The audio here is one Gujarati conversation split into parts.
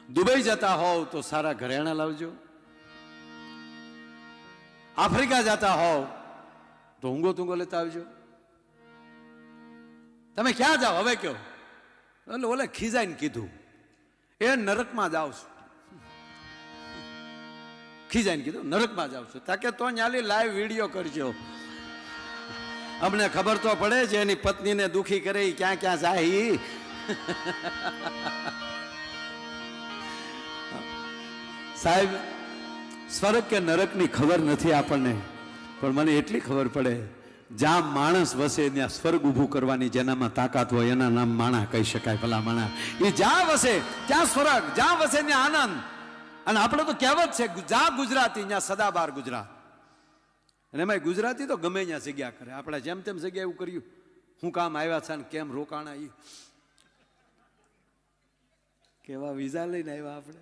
દુબઈ જતા હોવ તો સારા ઘરેણા લાવજો, આફ્રિકા જતા હોવ તો ઊંઘો તુંગો લેતા આવજો. તમે ક્યાં જાઓ હવે કયો? એટલે ઓલે ખીજાઈને કીધું એ નરકમાં જાવ છું. ખીજાઈને કીધું નરકમાં જાવ છું. તાકે તો ન્યાલી લાઈવ વિડીયો કરજો, અમને ખબર તો પડે છે એની પત્નીને દુખી કરે ક્યાં ક્યાં જાય. સાહેબ સ્વર્ગ કે નરકની ખબર નથી આપણને, પણ મને એટલી ખબર પડે જ્યાં માણસ વસે ત્યાં સ્વર્ગ ઊભું કરવાની જેનામાં તાકાત હોય એના નામ માણા કહી શકાય. ભલા માણા એ જ્યાં વસે ત્યાં સ્વર્ગ, જ્યાં વસે ત્યાં આનંદ. અને આપણે તો કહેવત છે જ્યાં ગુજરાતી ત્યાં સદાબાર ગુજરાત. અને એમાં ગુજરાતી તો ગમે ત્યાં જગ્યા કરે. આપણે જેમ તેમ જગ્યા એવું કર્યું, હું કામ આવ્યા છે ને કેમ રોકાણા, એ કેવા વિઝા લઈને આવ્યા આપણે.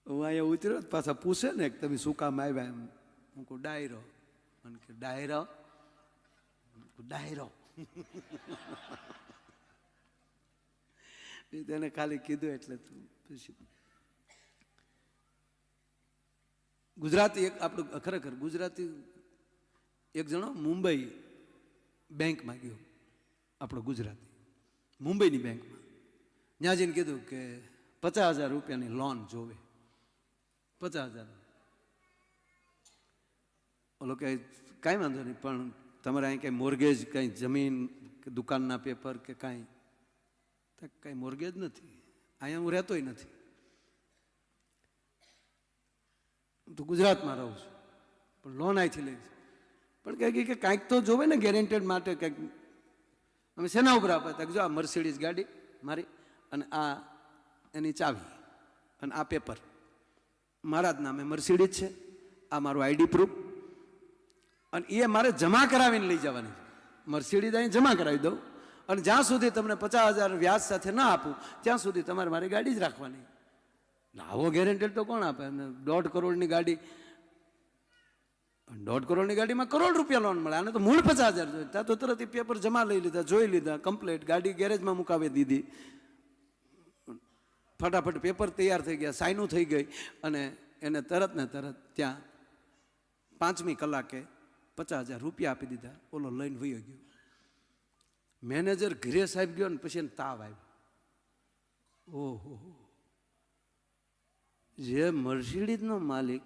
હું અહીંયા ઉતર્યો પાછા પૂછે ને તમે શું કામ આવ્યા એમ. હું કહું ડાયરો. મને કે ડાયરો? ડાયરો તેને ખાલી કીધું એટલે પછી ગુજરાતી એક આપણું ખરેખર ગુજરાતી એક જણો મુંબઈ બેંકમાં ગયો, આપણો ગુજરાતી મુંબઈની બેંકમાં. ત્યાં જઈને કીધું કે 50,000 રૂપિયાની લોન જોવે. 50,000. ઓલો કે કાંઈ વાંધો નહીં, પણ તમારે અહીં કંઈ મોર્ગેજ, કંઈ જમીન કે દુકાનના પેપર કે કાંઈ? કંઈ મોર્ગેજ નથી, અહીંયા હું રહેતોય નથી, તો ગુજરાતમાં રહું છું, પણ લોન અહીંથી લઈશ. પણ કહે કે કાંઈક તો જોવે ને ગેરેન્ટેડ માટે કંઈક. અમે શેના ઉપર આપ્યા? જો આ મર્સિડીઝ ગાડી મારી, અને આ એની ચાવી, અને આ પેપર મારા જ નામે મર્સિડીઝ છે, આ મારું આઈડી પ્રૂફ, અને એ મારે જમા કરાવીને લઈ જવાની છે. મર્સિડીઝ અહીં જમા કરાવી દઉં, અને જ્યાં સુધી તમને 50,000 વ્યાજ સાથે ના આપું ત્યાં સુધી તમારે મારી ગાડી જ રાખવાની. આવો ગેરેન્ટેડ તો કોણ આપે? 1.5 કરોડની ગાડી, 1.5 કરોડની ગાડીમાં ₹1 કરોડ લોન મળે. આને તો મૂળ 50,000 જોઈએ. ત્યાં તો તરત એ પેપર જમા લઈ લીધા, જોઈ લીધા, કમ્પ્લીટ ગાડી ગેરેજમાં મુકાવી દીધી, ફટાફટ પેપર તૈયાર થઈ ગયા, સાઈનું થઈ ગઈ, અને એને તરત ને તરત ત્યાં 5મી કલાકે 50,000 રૂપિયા આપી દીધા. ઓલો લઈને વયો ગયો. મેનેજર ઘરે સાહેબ ગયો ને પછી એને તાવ આવ્યો. ઓહો, જે મર્સિડીઝનો માલિક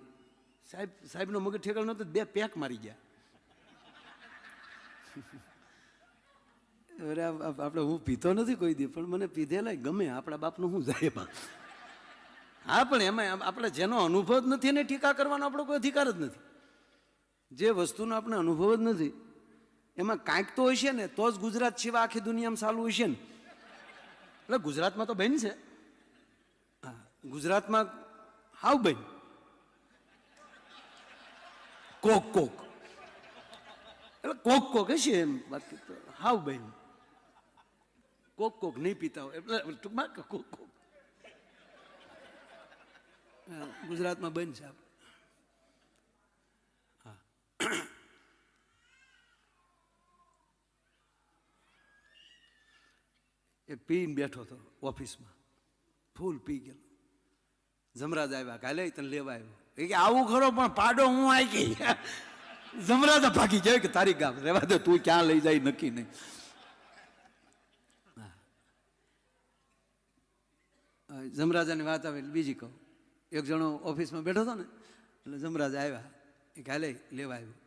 સાહેબનો મગજ ઠેકાણો નહોતો, 2 પેક મારી ગયા. આપણે હું પીતો નથી કોઈ દી, પણ મને પીધેલા ગમે. આપણા બાપનું શું જાય એમાં? હા, પણ એમાં આપણે જેનો અનુભવ જ નથી એને ટીકા કરવાનો આપણો કોઈ અધિકાર જ નથી. જે વસ્તુનો આપણે અનુભવ જ નથી એમાં કાંઈક તો હોય છે ને, તો જ ગુજરાત સિવાય આખી દુનિયામાં ચાલુ હોય છે ને. એટલે ગુજરાતમાં તો બેન છે, હા ગુજરાતમાં હાવ બેન, કોક કોક, એટલે કોક કોક હશે એમ, બાકી તો હાવ બેન. કોક કોક નહીં પીતા હોય એટલે ટૂંકમાં કોક કોક ગુજરાતમાં બંધ છે. હા, એક પીને બેઠો હતો ઓફિસમાં, ફૂલ પી ગયેલો. જમરાજ આવ્યા, કાલે તને લેવા આવ્યો. એ કે આવું ખરો, પણ પાડો હું આવી ગઈ. જમરાજ ભાગી જાય કે તારી ગામ રહેવા દે, તું ક્યાં લઈ જાય નક્કી નહીં. જમરાજાની વાત આવે એટલે બીજી કહું. એક જણો ઓફિસમાં બેઠો હતો ને, એટલે જમરાજ આવ્યા, એ કાલે લેવા આવ્યો.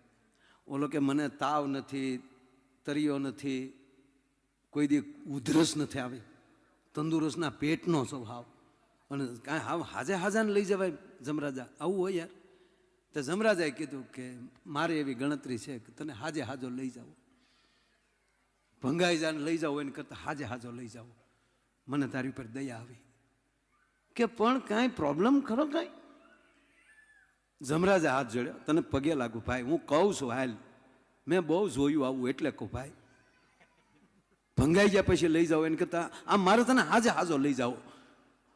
ઓલો કે મને તાવ નથી, તરિયો નથી, કોઈ દી ઉધરસ નથી આવી, તંદુરસ્તના પેટનો સ્વભાવ, અને કાંઈ હાવ હાજે હાજાને લઈ જવાય જમરાજા? આવું હોય યાર. તો જમરાજાએ કીધું કે મારે એવી ગણતરી છે કે તને હાજે હાજો લઈ જાઓ, ભંગાઈ જાને લઈ જાઓ એને કરતાં હાજે હાજો લઈ જાઓ, મને તારી ઉપર દયા આવી. કે પણ કાંઈ પ્રોબ્લેમ ખરો કાંઈ? જમરાજે હાથ જોડ્યો, તને પગે લાગુ ભાઈ, હું કહું છું હાલ, મેં બહુ જોયું આવું એટલે કહું ભાઈ, ભંગાઈ ગયા પછી લઈ જાઓ એને કરતાં આમ મારે તને હાજે હાજો લઈ જાઓ.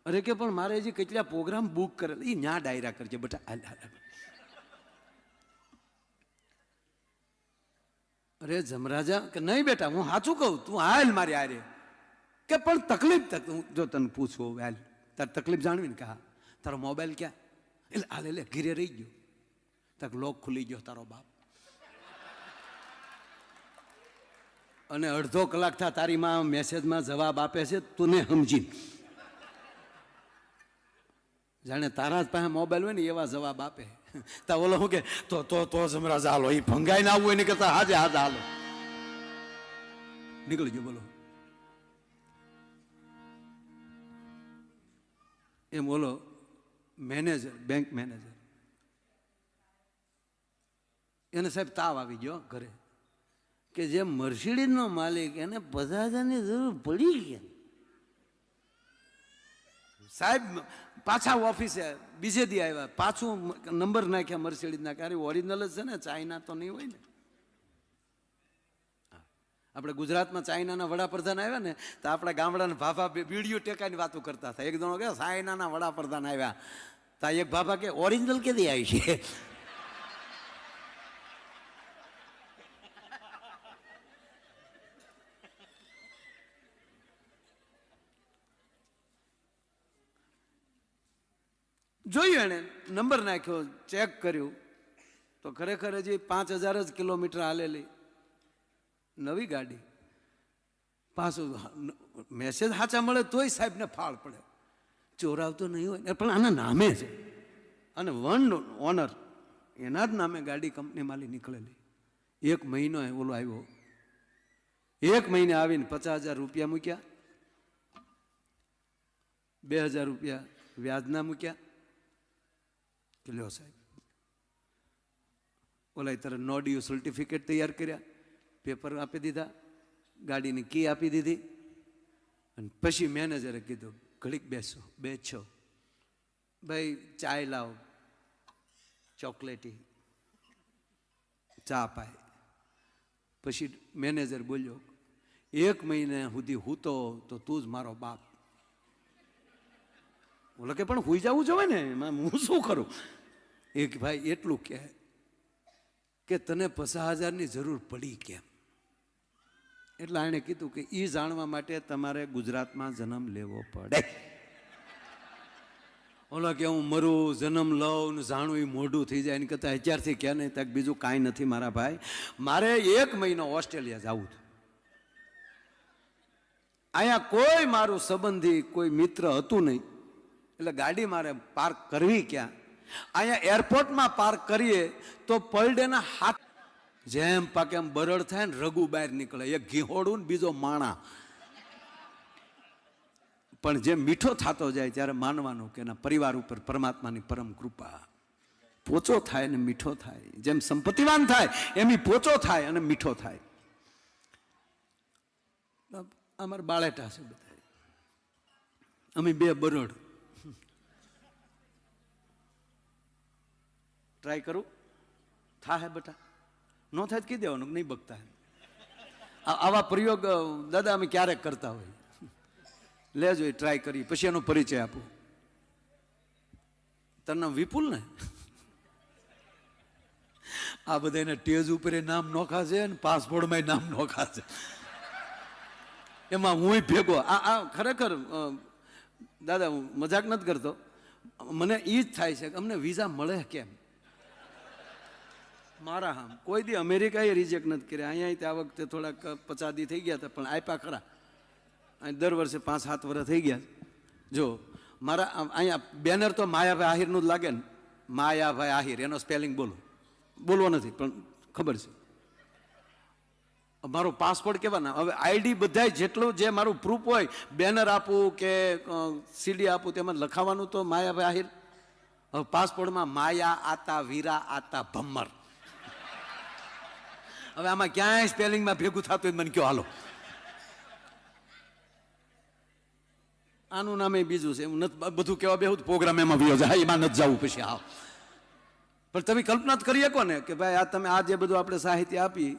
અરે કે પણ મારે હજી કેટલા પ્રોગ્રામ બુક કરેલા, એ ન્યા ડાયરા કરજે બેટા. હાલ હાલ. અરે જમરાજા કે નહીં બેટા, હું સાચું કહું, તું હાલ મારી આરે. કે પણ તકલીફ જો તને પૂછું, હાલ તાર તકલીફ જાણવી ને કે હા. તારો મોબાઈલ ક્યાં? એટલે હાલ એટલે ઘીરે રહી ગયો. તક લોક ખુલી ગયો તારો બાપ. અને અડધો કલાક થા તારી માં મેસેજમાં જવાબ આપે છે તું સમજી. જાણે તારા જ પાસે મોબાઈલ હોય ને એવા જવાબ આપે. તા ઓલો શું કે તો જમરાજ હાલો, એ ભંગાઈ ના આવવું હોય ને કરતા હાજે હાલો નીકળી ગયો. બોલો એમ બોલો મેનેજર, બેંક મેનેજર, એને સાહેબ તાવ આવી ગયો ઘરે કે જે મર્સિડીઝનો માલિક એને 50,000ની જરૂર પડી ગઈ. સાહેબ પાછા ઓફિસે બીજે દી આવ્યા, પાછું નંબર નાખ્યા મર્સિડીઝના. કારણ ઓરિજિનલ જ છે ને, ચાઇના તો નહીં હોય ને. આપણે ગુજરાતમાં ચાઇનાના વડાપ્રધાન આવ્યા ને તો આપણા ગામડાના ભાભા બીડીઓ ટેકાની વાતો કરતા હતા. એક જણો કે ચાઇનાના વડાપ્રધાન આવ્યા, તા એક ભાભા કે ઓરિજિનલ કેદી આવી છે? જોયું એને, નંબર નાખ્યો, ચેક કર્યું તો ખરેખર હજી 5,000 જ કિલોમીટર હાલેલી નવી ગાડી. પાછું મેસેજ સાચા મળે તોય સાહેબને ફાળ પડે. ચોરાવતો નહીં હોય પણ આના નામે છે, અને વન ઓનર એના જ નામે ગાડી કંપની માલી નીકળેલી. 1 મહિનો ઓલો આવ્યો, 1 મહિને આવીને 50,000 રૂપિયા મૂક્યા, 2,000 રૂપિયા વ્યાજના મૂક્યા. લ્યો સાહેબ, ઓલા તરફ નો ડ્યુ સર્ટિફિકેટ તૈયાર કર્યા, પેપર આપી દીધા, ગાડીની કી આપી દીધી. અને પછી મેનેજરે કીધું ઘડીક બેસો ભાઈ, ચાય લાવો, ચોકલેટી ચા પાય. પછી મેનેજર બોલ્યો 1 મહિને સુધી હૂતો તો તું જ મારો બાપ. બોલો કે પણ હુઈ જવું જોઈએ ને, એમાં હું શું કરું? એક ભાઈ એટલું કહે કે તને 50,000ની જરૂર પડી કેમ? એટલે એણે કીધું કે એ જાણવા માટે તમારે ગુજરાતમાં જન્મ લેવો પડે. ઓલો કે હું મરું, જન્મ લઉં ને જાણું એ મોઢું થઈ જાય એની કરતાં અત્યારથી કે નહીં તક બીજું કાંઈ નથી મારા ભાઈ. મારે 1 મહિનો ઓસ્ટ્રેલિયા જવું હતું. અહીંયા કોઈ મારું સંબંધી, કોઈ મિત્ર હતું નહીં, એટલે ગાડી મારે પાર્ક કરવી ક્યાં? અહીંયા એરપોર્ટમાં પાર્ક કરીએ તો પર ડેના હાથ જેમ પાકે એમ બરડ થાય ને રઘુ બહાર નીકળે, એક ઘીહોડું ને બીજો માણા. પણ જેમ મીઠો થતો જાય ત્યારે માનવાનું કે એના પરિવાર ઉપર પરમાત્માની પરમ કૃપા. પોચો થાય ને મીઠો થાય, જેમ સંપત્તિવાન થાય એમ પોચો થાય અને મીઠો થાય. અમારા બાળેટા છે બધા, અમે 2 બરડ. ટ્રાય કરું, થાય બેટા, ન થાય તો કહી દેવાનું નહીં બગતા. આવા પ્રયોગ દાદા અમે ક્યારેક કરતા હોય. લેજો ટ્રાય કરી, પછી એનો પરિચય આપો. તારું નામ વિપુલ ને? આ બધા એને ટેજ ઉપર નામ નોખા છે ને પાસપોર્ટમાં નામ નોખા છે, એમાં હું ભેગો. આ ખરેખર દાદા હું મજાક નથી કરતો, મને એ જ થાય છે કે અમને વિઝા મળે કેમ? મારા હામ કોઈ દી અમેરિકાએ રિજેક્ટ નથી કર્યા. અહીંયા આ વખતે થોડાક 50 દી થઈ ગયા હતા પણ આપ્યા ખરા. અહીં દર વર્ષે 5-7 વર્ષ થઈ ગયા. જો મારા અહીંયા બેનર તો માયાભાઈ આહિરનું જ લાગે ને, માયાભાઈ આહિર, એનો સ્પેલિંગ બોલવો નથી પણ ખબર છે. મારો પાસપોર્ટ કેવાના, હવે આઈડી બધા જેટલું જે મારું પ્રૂફ હોય, બેનર આપું કે સીડી આપું તેમાં લખાવાનું તો માયાભાઈ આહિર. હવે પાસપોર્ટમાં માયા આતા વીરા આતા ભમ્મર. હવે આમાં ક્યાંય સ્પેલિંગમાં ભેગું થતું મને કયો હાલો. આનું નામે બીજું છે, હું નથી બધું કેવા બેહું પ્રોગ્રામ એમાં વ્યો જાય, એમાં નથી જવું પછી. આવ પણ તમે કલ્પના જ કરી શકો ને કે ભાઈ આ તમે આ જે બધું આપણે સાહિત્ય આપી,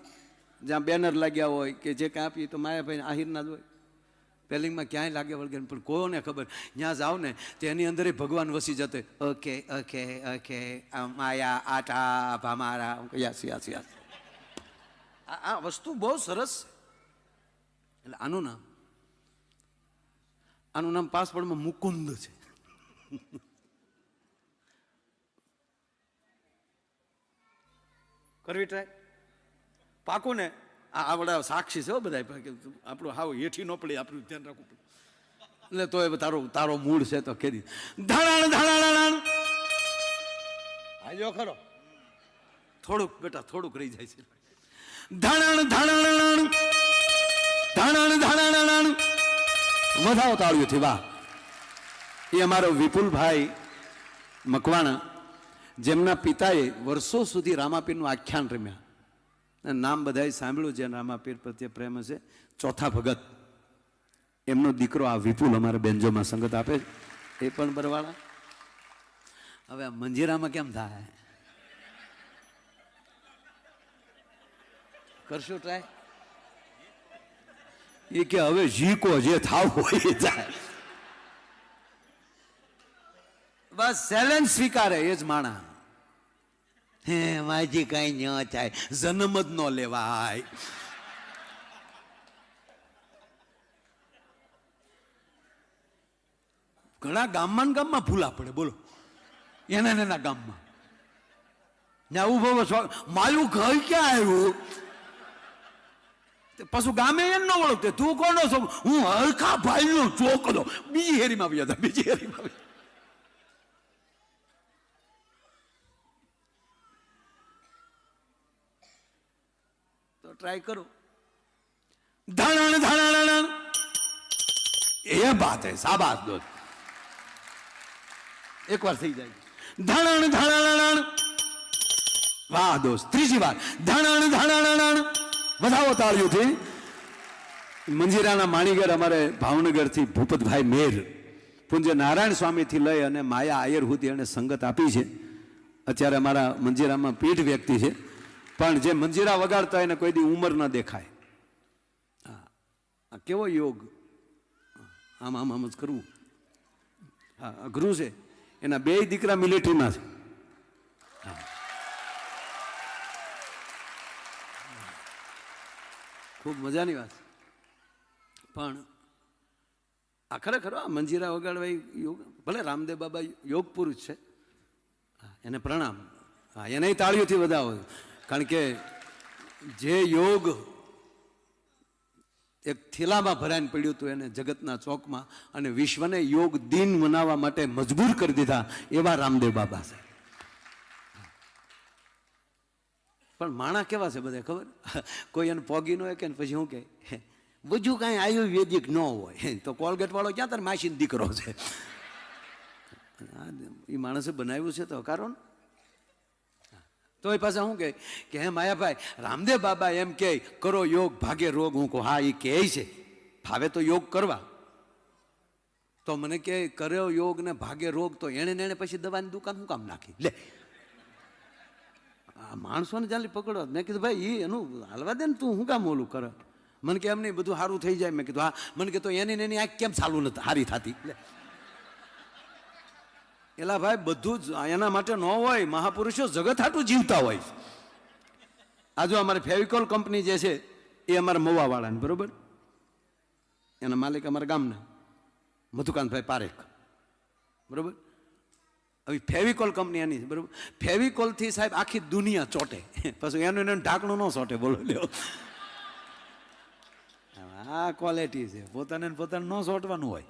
જ્યાં બેનર લાગ્યા હોય કે જે કાંઈ આપીએ તો માયાભાઈ આહિરના જ હોય. સ્પેલિંગમાં ક્યાંય લાગે વળગે પણ કોને ખબર, ત્યાં જાઓ ને તો એની અંદર ભગવાન વસી જતો. ઓકે ઓકે ઓકે માયા આટા ભામારા યસ યસ યસ. આ વસ્તુ બહુ સરસ છે. એટલે આનું નામ પાસપોર્ટમાં મુકુંદ છે. કરવી ટ્રાય પાકું ને. આ બધા સાક્ષી છે બધા, આપણું હાવ હેઠી ન પડી, આપણું ધ્યાન રાખવું પડે. એટલે તો એ તારો મૂળ છે તો કેરી ધાણાણ હાજો ખરો. થોડુંક બેટા થોડુંક રહી જાય છે. ધાણાણ વધાવો તાળ્યુંથી વાહ. એ અમારો વિપુલભાઈ મકવાણા, જેમના પિતાએ વર્ષો સુધી રામાપીરનું આખ્યાન રમ્યા. નામ બધાએ સાંભળ્યું છે, રામાપીર પ્રત્યે પ્રેમ છે. ચોથા ભગત એમનો દીકરો આ વિપુલ અમારે બેન્જોમાં સંગત આપે, એ પણ બરવાળા. હવે આ મંજીરામાં કેમ થાય? કરશું ટ્રાય? એ કે હવે ઝીકો જે થાવ હોય એ થાય. બસ ચેલેન્જ સ્વીકારે એ જ માણા. હે માજી કઈ ન થાય, જન્મ જ ન લેવાય. ઘણા ગામમાં ભૂલા પડે, બોલો એના ગામમાં ત્યાં ઉભો માયું ઘર ક્યાં આવ્યું, પાછું ગામે એમ ન ઓળખતે તું કોનો છો, હું હરખા ભાઈ નો ચોકલો. બીજી હેરીમાં આવ્યા હતા, બીજી હેરીમાં આવ્યા. તો ટ્રાય કરો. ધાણાણ એ બાત હે, શાબાશ દોસ્ત. એક વાર થઈ જાય. ધાણાણ વાહ દોસ્ત. ત્રીજી વાર ધાણાણ વધાવો તાળીઓથી. મંજીરાના માણીગર અમારે ભાવનગરથી ભૂપતભાઈ મેર, પૂજ્ય નારાયણ સ્વામીથી લઈ અને માયા આયર સુધી એને સંગત આપી છે. અત્યારે અમારા મંજીરામાં પીઠ વ્યક્તિ છે, પણ જે મંજીરા વગાડતા એને કોઈ દી ઉંમર ન દેખાય. આ કેવો યોગ! આમ જ કરવું. હા અઘરું છે. એના બે દીકરા મિલિટરીમાં છે. ખૂબ મજાની વાત. પણ આ ખરેખર આ મંજીરા વગાડવા યોગ, ભલે રામદેવ બાબા યોગ પુરુષ છે, એને પ્રણામ. હા એને તાળીઓથી વધાવો, કારણ કે જે યોગ એક થેલામાં ભરાઈને પડ્યું હતું એને જગતના ચોકમાં, અને વિશ્વને યોગ દિન મનાવવા માટે મજબૂર કરી દીધા, એવા રામદેવ બાબા છે. પણ માણા કેવા છે બધા ખબર? કોઈ એને પોગી ન હોય કે પછી શું કે બધું કાંઈ આયુર્વેદિક ન હોય તો કોલગેટ વાળો ક્યાં તાર માસીનો દીકરો છે. એ માણસે બનાવ્યું છે તો હકારો ને. તો એ પાછા શું કે હે માયાભાઈ, રામદેવ બાબા એમ કે કરો યોગ ભાગે રોગ. હું કહું હા એ કહે છે, ભાવે તો યોગ કરવા. તો મને કે કર્યો યોગ ને ભાગે રોગ, તો એને પછી દવાની દુકાન શું કામ નાખી લે? આ માણસોને ચાલી પકડો. મેં કીધું ભાઈ એનું હાલવા દે ને, તું શું કામ ઓલું કરે? મને કે એમ નહીં બધું સારું થઈ જાય. મેં કીધું હા. મને કે તો એની આંખ કેમ ચાલુ નથી હારી થતી? એલા ભાઈ બધું જ એના માટે ન હોય, મહાપુરુષો જગત હાટું જીવતા હોય. આ જો અમારી ફેવિકોલ કંપની જે છે એ અમારા મવાવાળાને, બરોબર, એના માલિક અમારા ગામના મધુકાંતભાઈ પારેખ, બરોબર. હવે ફેવિકોલ કંપની એની છે, બરોબર. ફેવિકોલથી સાહેબ આખી દુનિયા ચોટે, પછી એનું ઢાંકણું ન ચોટે, બોલો લ્યો. આ ક્વોલિટી છે, પોતાને ન ચોટવાનું હોય.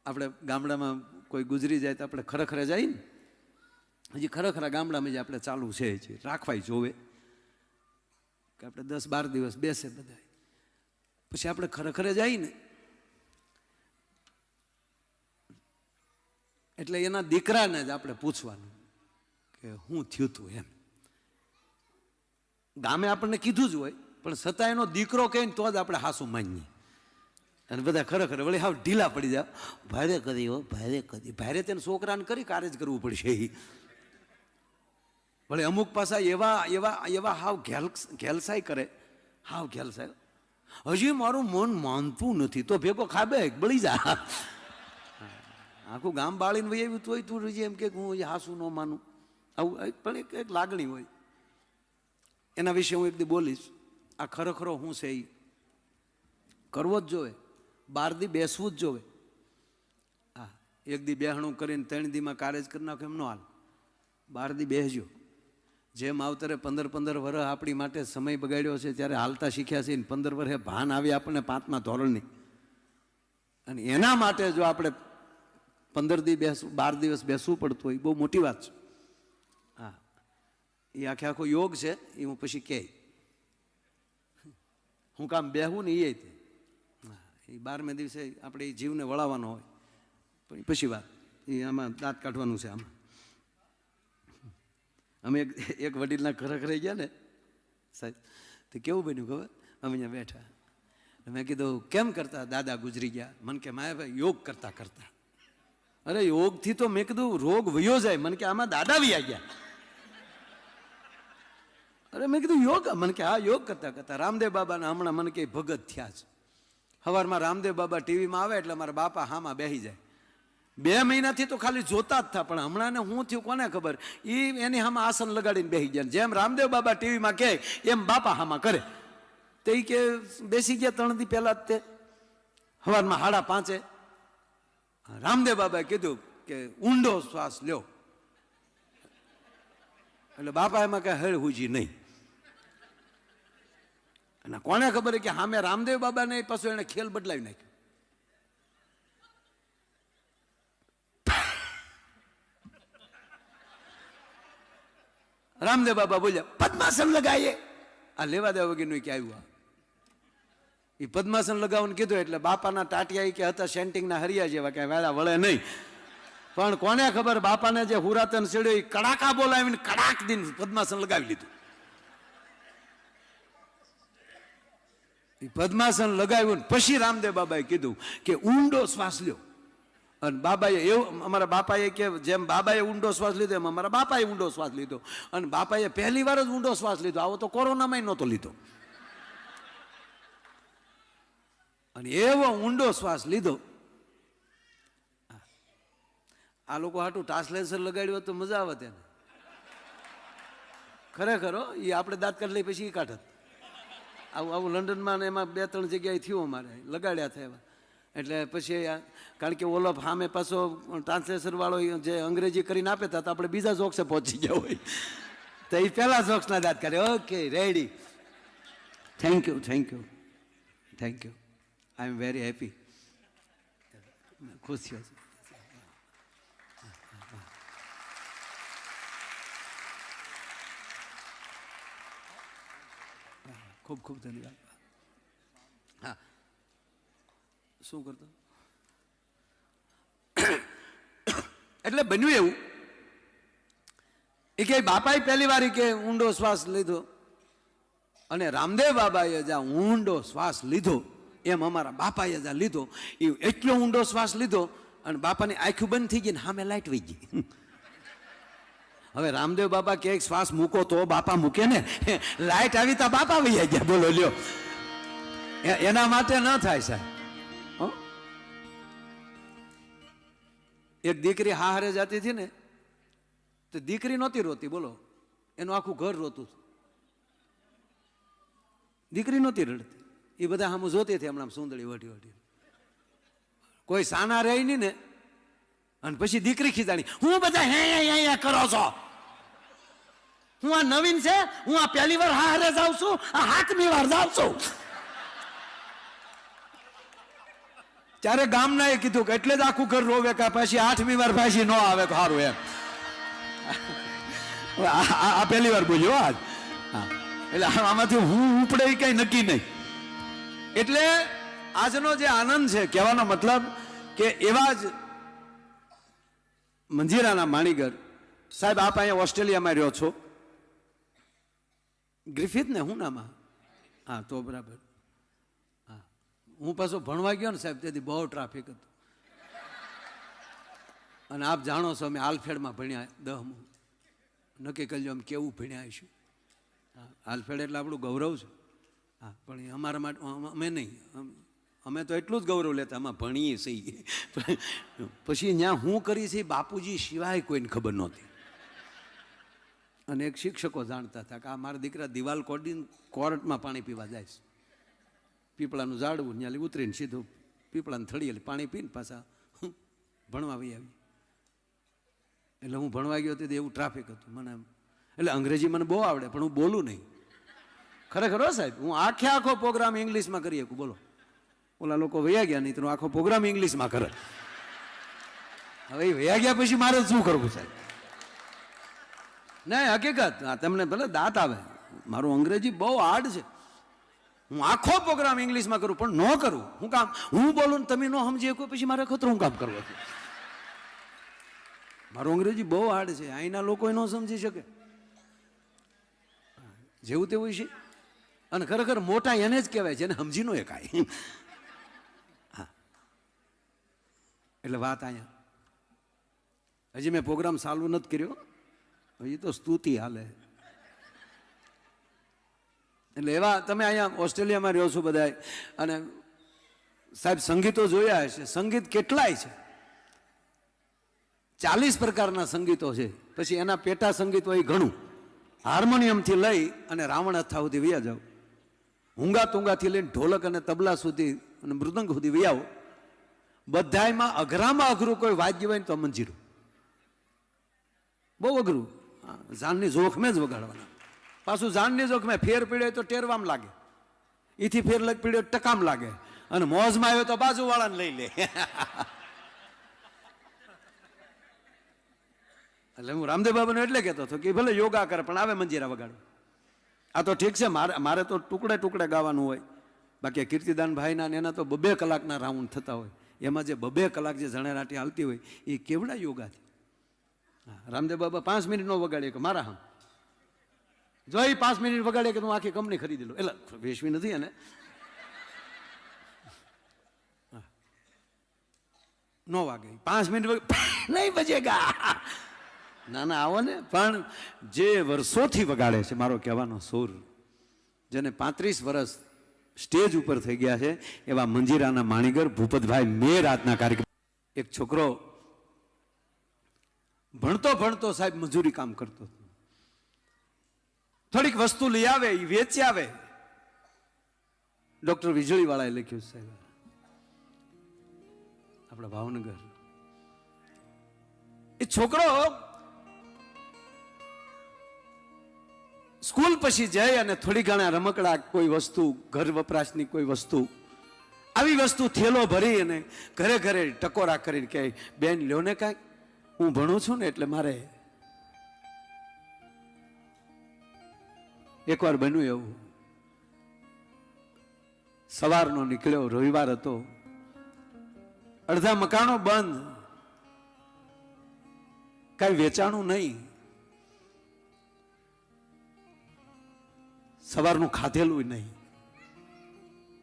આપણે ગામડામાં કોઈ ગુજરી જાય તો આપણે ખરેખર જાય ને, હજી ખરેખર ગામડામાં જે આપણે ચાલુ છે રાખવાય જોવે કે આપણે 10-12 દિવસ બેસે બધા, પછી આપણે ખરેખર જાય ને એટલે એના દીકરાને જ આપણે પૂછવાનું કે શું થયું તું એમ. ગામે આપણને કીધું જ હોય, પણ છતાં એનો દીકરો કહે ને તો જ આપણે હાસું માનીએ. અને બધા ખરેખર વળી હાવ ઢીલા પડી જાય. ભારે કરી હો, ભારે કરી. ભારે તેને છોકરાને કરી કારે જ કરવું પડશે. વળી અમુક પાસા એવા હાવ ઘેલસાઈ કરે, હાવ ઘેલસાઈ. હજી મારું મન માનતું નથી તો ભેગો ખાબે બળી જા. આખું ગામ બાળીને વહી આવ્યું તોય તું રજી એમ કે હું હાસું ન માનું, આવું પણ એક લાગણી હોય. એના વિશે હું એક દી બોલીશ. આ ખરેખરો હું છે એ કરવો જ જોવે, 12 દી બેસવું જ જોવે. હા, એક દી બેહણું કરીને 3 દીમાં કારેજ કરી નાખો એમ ન હાલ. 12 દી બેસજો. જેમ આવતરે 15 વર્ષ આપણી માટે સમય બગાડ્યો છે ત્યારે હાલતા શીખ્યા છે, 15 વર્ષે ભાન આવી આપણને 5મા ધોરણની. અને એના માટે જો આપણે 15 દી બેસવું, 12 દિવસ બેસવું પડતું હોય, બહુ મોટી વાત છે. હા, એ આખો યોગ છે. એ હું પછી કહે હું કામ બેહવું ને એ 12મે દિવસે આપણે એ જીવને વળાવવાનો હોય. પણ પછી વાત એ આમાં દાંત કાઢવાનું છે. આમાં અમે એક વડીલના ઘરે રહી ગયા ને સાહેબ, તો કેવું બન્યું ખબર? અમે અહીંયા બેઠા, મેં કીધું કેમ કરતા દાદા ગુજરી ગયા? મને કે માયા ભાઈ યોગ કરતા કરતા. અરે યોગથી તો મેં કીધું રોગ વયો જાય. મને કે આમાં દાદા વ્યા ગયા. અરે મેં કીધું યોગ? મને કે હા યોગ કરતા કરતા. રામદેવ બાબાના હમણાં મને કે ભગત થયા છે. સવારમાં રામદેવ બાબા ટીવીમાં આવે એટલે મારા બાપા હામાં બેસી જાય. 2 મહિનાથી તો ખાલી જોતા જ હતા, પણ હમણાં હું થયું કોને ખબર, એની હામાં આસન લગાડીને બેસી ગયા. જેમ રામદેવ બાબા ટીવીમાં કહે એમ બાપા હામાં કરે. તે કે બેસી ગયા 3 દી પહેલા જ. તે સવારમાં 5:30 રામદેવ બાબાએ કીધું કે ઊંડો શ્વાસ લ્યો. એટલે બાપા એમાં કઈ હળ હુજી નહીં. અને કોને ખબર કે સામે રામદેવ બાબાને પાછું એને ખેલ બદલાવી નાખ્યો. રામદેવ બાબા બોલ્યા પદ્માસન લગાવીએ. આ લેવા દેવા વગરનું કે આવ્યું. એ પદ્માસન લગાવવાનું કીધું એટલે બાપાના ટાટિયા કે હતા સેન્ટિંગના હરિયા જેવા કે વેળા વળે નહીં. પણ કોને ખબર બાપાને જે હુરાતન ચડ્યો એ કડાકા બોલાવીને કડાક દિન પદ્માસન લગાવી લીધું. એ પદ્માસન લગાવ્યું પછી રામદેવ બાબાએ કીધું કે ઊંડો શ્વાસ લ્યો. અને બાબાએ એવું, અમારા બાપાએ કે જેમ બાબાએ ઊંડો શ્વાસ લીધો એમ અમારા બાપાએ ઊંડો શ્વાસ લીધો. અને બાપાએ પહેલી વાર જ ઊંડો શ્વાસ લીધો. આવો તો કોરોનામાં નહોતો લીધો. અને એવો ઊંડો શ્વાસ લીધો. આ લોકો હાટું ટ્રાન્સલેશન લગાડ્યું તો મજા આવે તેને. ખરેખર એ આપણે દાંત કાઢી લઈ પછી કાઢત. આવું લંડનમાં ને એમાં 2-3 જગ્યાએ થયું અમારે, લગાડ્યા થયા. એટલે પછી કારણ કે ઓલો સામે પાછો ટ્રાન્સલેશન વાળો જે અંગ્રેજી કરીને આપે તો આપણે બીજા જોક્સે પહોંચી ગયા હોય તો એ પહેલા જોક્સના દાંત કાઢે. Okay ready, thank you thank you thank you, I am very happy. ખુશ થયો છું. ખૂબ ખૂબ ધન્યવાદ. હા, શું કરતો? એટલે બન્યું એવું એ કે બાપાએ પહેલી વાર કે ઊંડો શ્વાસ લીધો અને રામદેવ બાબાએ જ્યાં ઊંડો શ્વાસ લીધો એમ અમારા બાપાએ જ્યાં લીધો એ એટલો ઊંડો શ્વાસ લીધો અને બાપાની આંખો બંધ થઈ ગઈ ને સામે લાઈટ વહી ગઈ. હવે રામદેવ બાબા કે શ્વાસ મૂકો તો બાપા મૂકે ને, લાઈટ આવી તો બાપા વહી ગયા. બોલો લ્યો, એના માટે ન થાય સાહેબ. એક દીકરી હારે જતી હતી ને તો દીકરી નહોતી રોતી. બોલો, એનું આખું ઘર રોતું. દીકરી નહોતી રડતી. એ બધા આમ જોતી હતી હમણાં સુંદરી વટી વટી. કોઈ સાના રહી નહીં ને. અને પછી દીકરી ખીજાણી, હું બધા હે કરો છો? હું આ નવીન છે? હું આ પહેલી વાર હારે જાઉં છું? આ 7મી વાર જાઉં છું? ત્યારે ગામના એ કીધું કે એટલે જ આખું ઘર રોવે કે પછી 8મી વાર પાછી ન આવે તો સારું એમ. આ પહેલી વાર બોલ્યો આજ. એટલે આમાંથી હું ઉપડે એ કઈ નક્કી નહીં. એટલે આજનો જે આનંદ છે કહેવાનો મતલબ કે એવા જ મંજીરાના માણીગર સાહેબ, આપ અહીંયા ઓસ્ટ્રેલિયામાં રહ્યો છો, ગ્રિફિથ ને હું નામાં? હા, તો બરાબર. હા, હું પાછો ભણવા ગયો ને સાહેબ તેથી બહુ ટ્રાફિક હતું. અને આપ જાણો છો અમે આલ્ફેડમાં ભણ્યા 10મું. નક્કી કરજો અમે કેવું ભણ્યા આવીશું. હા, આલ્ફેડ એટલે આપણું ગૌરવ છે. હા, પણ એ અમારા માટે અમે નહીં, અમે તો એટલું જ ગૌરવ લેતા આમાં ભણીએ સહી. પછી ત્યાં હું કરી છે બાપુજી સિવાય કોઈને ખબર નહોતી. અને એક શિક્ષકો જાણતા હતા કે આ મારા દીકરા દિવાલ કોડીને કોર્ટમાં પાણી પીવા જાય છે. પીપળાનું ઝાડવું ત્યાં ઉતરીને સીધું પીપળાને થળીએ પાણી પીને પાછા ભણવા આવી. એટલે હું ભણવા ગયો હતો એવું ટ્રાફિક હતું મને. એટલે અંગ્રેજી મને બહુ આવડે પણ હું બોલું નહીં. ખરેખર હો સાહેબ, હું આખો પ્રોગ્રામ ઇંગ્લિશમાં કરી શકું. બોલો, ઓલા લોકો વયા ગયા નહીં તો આખો પ્રોગ્રામ ઇંગ્લિશમાં કરે. હવે વયા ગયા પછી મારે શું કરવું સાહેબ? નહીં, હકીકત તમને ભલે દાંત આવે, મારું અંગ્રેજી બહુ હાર્ડ છે. હું આખો પ્રોગ્રામ ઇંગ્લિશમાં કરું પણ ન કરું. હું કામ હું બોલું ને તમે ન સમજી શકો પછી મારે ખતરું હું કામ કરવું? મારું અંગ્રેજી બહુ હાર્ડ છે, અહીંના લોકો ન સમજી શકે. જેવું તેવું છે. અને ખરેખર મોટા એને જ કહેવાય જેને સમજી ન એકાય. હા, એટલે વાત અહીંયા હજી મેં પ્રોગ્રામ ચાલુ નથી કર્યો, હજી તો સ્તુતિ હાલે. એટલે એવા તમે અહીંયા ઓસ્ટ્રેલિયામાં રહ્યો છો બધા, અને સાહેબ સંગીતો જોયા હશે. સંગીત કેટલાય છે, 40 પ્રકારના સંગીતો છે. પછી એના પેટા સંગીત હોય ઘણું. હાર્મોનિયમથી લઈ અને રાવણ અથા સુધી વયા જાઓ, ઊંગા તુંગાથી લઈને ઢોલક અને તબલા સુધી અને મૃદંગ સુધી વયાવો. બધાયમાં અઘરામાં અઘરું કોઈ વાદ્ય હોય ને તો મંજીરું. બહુ અઘરું. જાનની જોખમે જ વગાડવાના. પાછું જાનની જોખમે ફેર પીડે તો ટેરવામ લાગે, એથી ફેર લગ પીડે ટકામ લાગે, અને મોજમાં આવ્યો તો બાજુવાળાને લઈ લે. એટલે હું રામદેવ બાબાને એટલે કહેતો હતો કે ભલે યોગા કરે પણ આવે મંજીરા વગાડો. આ તો ઠીક છે, મારે તો ટુકડે ટુકડે ગાવાનું હોય. બાકી કીર્તિદાન ભાઈના એના તો 2 કલાકના રાઉન્ડ થતા હોય. એમાં જે 2 કલાક જે ઝણેરાટી હાલતી હોય એ કેવડા યોગા છે. રામદેવ બાબા 5 મિનિટ નો વગાડે કે મારા હમ જો એ 5 મિનિટ વગાડે કે હું આખી કંપની ખરીદી લઉં. એટલે વેચવી નથી એને, નો વાગે 5 મિનિટ નહીં બજેગા. ના ના, આવો ને. પણ જે વર્ષોથી વગાડે છે, મારો કહેવાનો સુર, જેને 35 વર્ષ સ્ટેજ ઉપર થઈ ગયા છે, એવા મંજીરાના માણીગર ભૂપતભાઈ મેં રાતના કાર્યક્રમ. એક છોકરો ભણતો ભણતો સાહેબ મજૂરી કામ કરતો, થોડીક વસ્તુ લઈ આવે એ વેચી આવે. ડોક્ટર વીજળી વાળાએ લખ્યું સાહેબ, આપણા ભાવનગર. એ છોકરો સ્કૂલ પછી જાય અને થોડી ઘણા રમકડા, કોઈ વસ્તુ, ઘર વપરાશની કોઈ વસ્તુ, આવી વસ્તુ થેલો ભરી અને ઘરે ઘરે ટકોરા કરીને કહે, બેન લ્યો ને કાંઈક, હું ભણું છું ને એટલે મારે. એકવાર બન્યું એવું, સવારનો નીકળ્યો, રવિવાર હતો, અડધા મકાનો બંધ, કઈ વેચાણું નહીં, સવારનું ખાધેલું નહીં,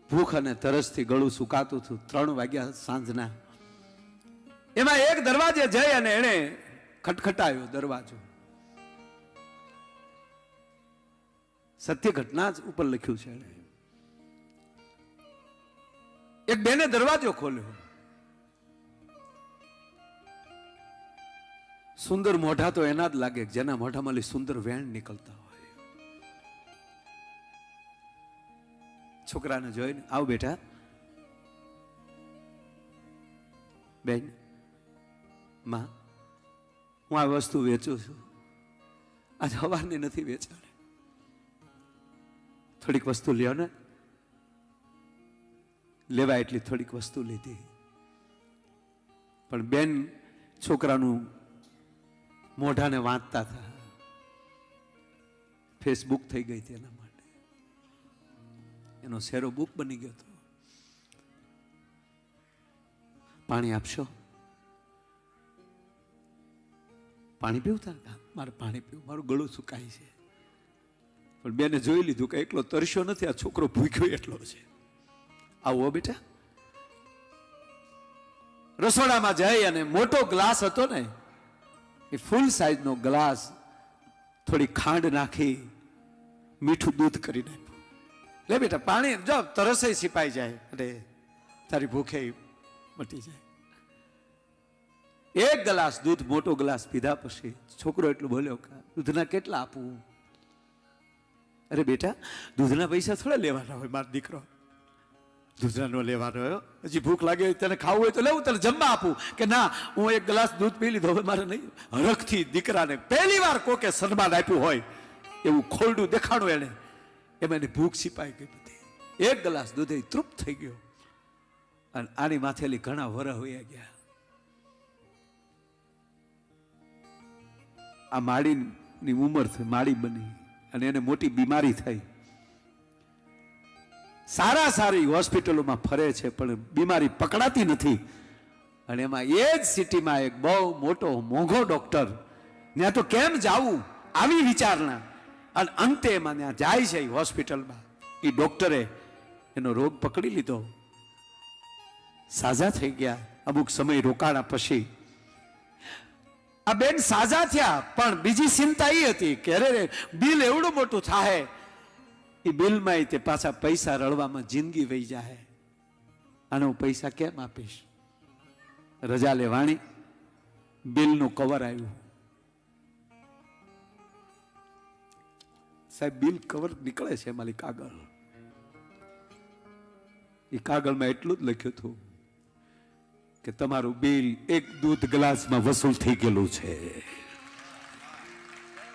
ભૂખ અને તરસથી ગળું સુકાતું હતું. 3 વાગ્યા સાંજના. એમાં એક દરવાજે જઈ અને એને ખટખટાયો દરવાજો. સત્ય ઘટના જ ઉપર લખ્યું છે. એક બેને દરવાજો ખોલ્યો. સુંદર મોઢા તો એના જ લાગે જેના મોઢામાં સુંદર વેણ નીકળતા હોય. છોકરાને જોઈને, આવ બેટા. બેન, માં, હું આ વસ્તુ વેચું છું, આજ સવારની નથી વેચાણી, થોડીક વસ્તુ લ્યો ને. લેવા એટલી થોડીક વસ્તુ લીધી. પણ બેન છોકરાનું મોઢાને વાંચતા હતા. ફેસબુક થઈ ગઈ હતી એના માટે, એનો શેરો બુક બની ગયો હતો. પાણી આપશો? પાણી પીવું? મારે પાણી પીવું, મારું ગળું સુકાય છે. પણ બેને જોઈ લીધું કે એકલો તરસ્યો નથી, આ છોકરો ભૂખ્યો એટલો છે. આવો બેટા. રસોડામાં જઈ અને મોટો ગ્લાસ હતો ને, એ ફૂલ સાઈઝનો ગ્લાસ, થોડી ખાંડ નાખી મીઠું દૂધ કરી નાખ્યું. લે બેટા પાણી, જો તરસે સિપાઈ જાય. અરે તારી ભૂખે મટી જાય. એક ગ્લાસ દૂધ, મોટો ગ્લાસ પીધા પછી છોકરો એટલું બોલ્યો કે દૂધના કેટલા આપવું? અરે બેટા, દૂધના પૈસા થોડા લેવાના હોય મારો દીકરો, દૂધના નો લેવાનો હોય. હજી ભૂખ લાગે હોય, તને ખાવું હોય તો લેવું, તને જમવા આપું. કે ના, હું એક ગ્લાસ દૂધ પી લીધો, હવે મારે નહીં. હરખથી દીકરાને પહેલી વાર કોકે સન્માન આપ્યું હોય એવું ખોલડું દેખાણું એને, એમાં એની ભૂખ સિપાઈ ગઈ બધી. એક ગ્લાસ દૂધે તૃપ્ત થઈ ગયો. અને આની માથેલી ઘણા વરહ વયા ગયા. આ માળીની ઉંમર થઈ, માળી બની અને એને મોટી બીમારી થઈ. સારી હોસ્પિટલોમાં ફરે છે પણ બીમારી પકડાતી નથી. અને એમાં એ જ સિટીમાં એક બહુ મોટો મોંઘો ડોક્ટર, ત્યાં તો કેમ જાવું આવી વિચારણા. અને અંતે એમાં ત્યાં જાય છે હોસ્પિટલમાં. એ ડોક્ટરે એનો રોગ પકડી લીધો, સાજા થઈ ગયા. અમુક સમય રોકાણા પછી આ બેન સાજા થયા, પણ બીજી ચિંતા એ હતી કે અરે બિલ એવડું મોટું થાય, એ બિલમાં તે પાછા પૈસા રળવામાં જિંદગી વહી જાય. આને હું પૈસા કેમ આપીશ? રજા લેવાણી, બિલનું કવર આવ્યું. સાહેબ, બિલ કવર નીકળે છે મારી કાગળ. એ કાગળમાં એટલું જ લખ્યું હતું કે તમારું બિલ એક દૂધ ગ્લાસમાં વસૂલ થઈ ગયેલું છે.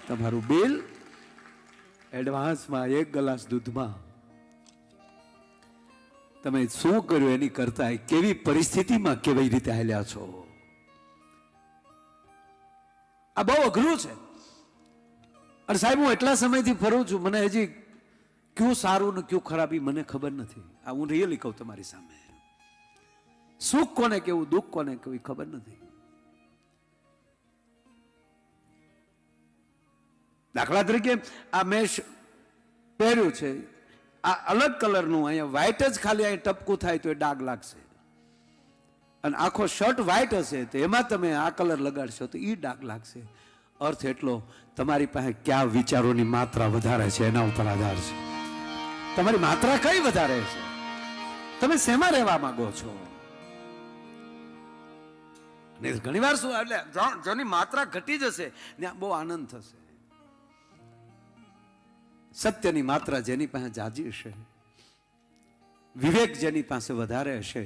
તમારું બિલ એડવાન્સમાં એક ગ્લાસ દૂધમાં તમે શું કર્યું એની કરતા કેવી પરિસ્થિતિમાં કેવી રીતે હાલ્યા છો. આ બહુ અઘરું છે. અને સાહેબ, હું એટલા સમયથી ફરું છું, મને હજી ક્યું સારું ને ક્યું ખરાબી મને ખબર નથી. આ હું રિયલી કહું તમારી સામે, સુખ કોને કેવું, દુઃખ કોને કેવું ખબર નથી. દાખલા તરીકે આ મેં પહેર્યું છે, આ અલગ કલરનું, અહીંયા વ્હાઈટ જ ખાલી અહીં ટપકું થાય તો એ ડાઘ લાગશે. અને આખો શર્ટ વ્હાઈટ હશે તો એમાં તમે આ કલર લગાડશો તો એ ડાઘ લાગશે. અર્થ એટલો, તમારી પાસે કયા વિચારોની માત્રા વધારે છે એના ઉપર આધાર છે. તમારી માત્રા કઈ વધારે છે, તમે શેમાં રહેવા માંગો છો? ઘણી વાર શું, એટલે જેની માત્રા ઘટી જશે ત્યાં બહુ આનંદ થશે. સત્યની માત્રા જેની પાસે જાજી હશે, વિવેક જેની પાસે વધારે હશે,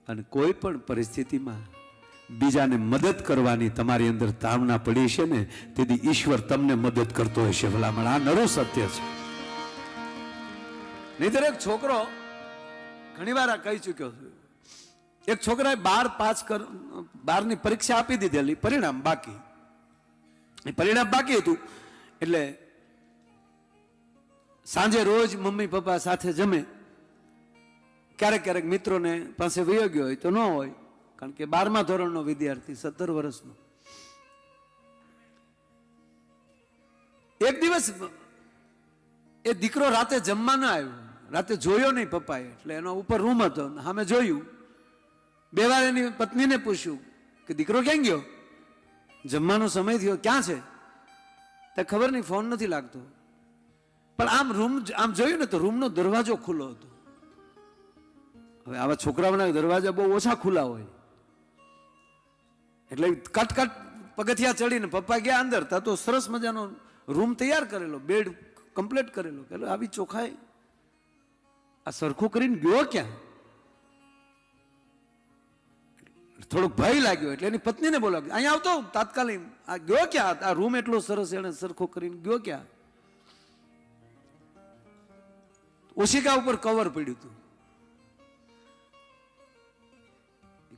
અને કોઈ પણ પરિસ્થિતિમાં બીજાને મદદ કરવાની તમારી અંદર તામના પડી છે ને, તેથી ઈશ્વર તમને મદદ કરતો હશે. ભલામણ આ નરું સત્ય છે. નહીતર એક છોકરો, ઘણી વાર આ કહી ચુક્યો છું, એક છોકરાએ 12ની પરીક્ષા આપી દીધેલી, પરિણામ બાકી. એ પરિણામ બાકી હતું એટલે સાંજે રોજ મમ્મી પપ્પા સાથે જમે. ક્યારેક ક્યારેક મિત્રોને પાસે વયો ગયો હોય તો ન હોય, કારણ કે 12મા ધોરણનો વિદ્યાર્થી, 17 વર્ષનો. એક દિવસ એ દીકરો રાતે જમવા ન આવ્યો, રાતે જોયો નહીં પપ્પાએ, એટલે એનો ઉપર રૂમ હતો, સામે જોયું. 2 વાર એની પત્નીને પૂછ્યું કે દીકરો ક્યાં ગયો, જમવાનો સમય થયો, ક્યાં છે? તો ખબર નહીં, ફોન નથી લાગતો. પણ આમ જોયું ને તો રૂમનો દરવાજો ખુલ્લો હતો. હવે આવા છોકરાઓના દરવાજા બહુ ઓછા ખુલ્લા હોય, એટલે કટ પગથિયા ચડીને પપ્પા ગયા અંદર. તા તો સરસ મજાનો રૂમ તૈયાર કરેલો, બેડ કમ્પ્લીટ કરેલો. કે આવી ચોખાઈ, આ સરખું કરીને ગયો ક્યાં? થોડોક ભય લાગ્યો એટલે એની પત્નીને બોલાવ્યો, અહીંયા આવતો તાત્કાલિક. આ ગયો ક્યાં? આ રૂમ એટલો સરસ એને સરખો કરીને ગયો ક્યાં? ઓશિકા ઉપર કવર પડ્યું હતું.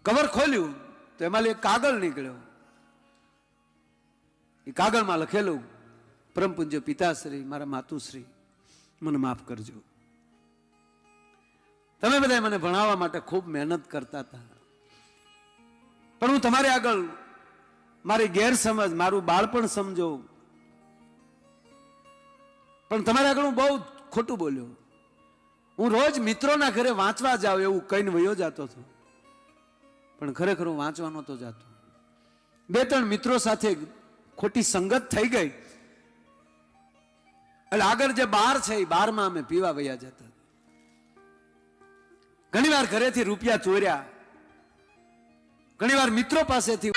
કવર ખોલ્યું તો એમાં એક કાગળ નીકળ્યો. એ કાગળમાં લખેલું, પરમ પૂજ્ય પિતાશ્રી, મારા માતુશ્રી, મને માફ કરજો. તમે બધા મને ભણાવવા માટે ખૂબ મહેનત કરતા હતા, પણ હું તમારી આગળ મારી ગેરસમજ, મારું બાળપણ સમજો, પણ તમારી આગળ હું બહુ ખોટું બોલ્યો. હું રોજ મિત્રોના ઘરે વાંચવા જાઉં એવું કહીને વયો જતો હતો, પણ ખરેખર હું વાંચવા નહોતો જતો. 2-3 મિત્રો સાથે ખોટી સંગત થઈ ગઈ એટલે આગળ જે બાર છે એ બારમાં અમે પીવા વયા જતા. ઘણીવાર ઘરેથી રૂપિયા ચોર્યા, ઘણીવાર મિત્રો પાસેથી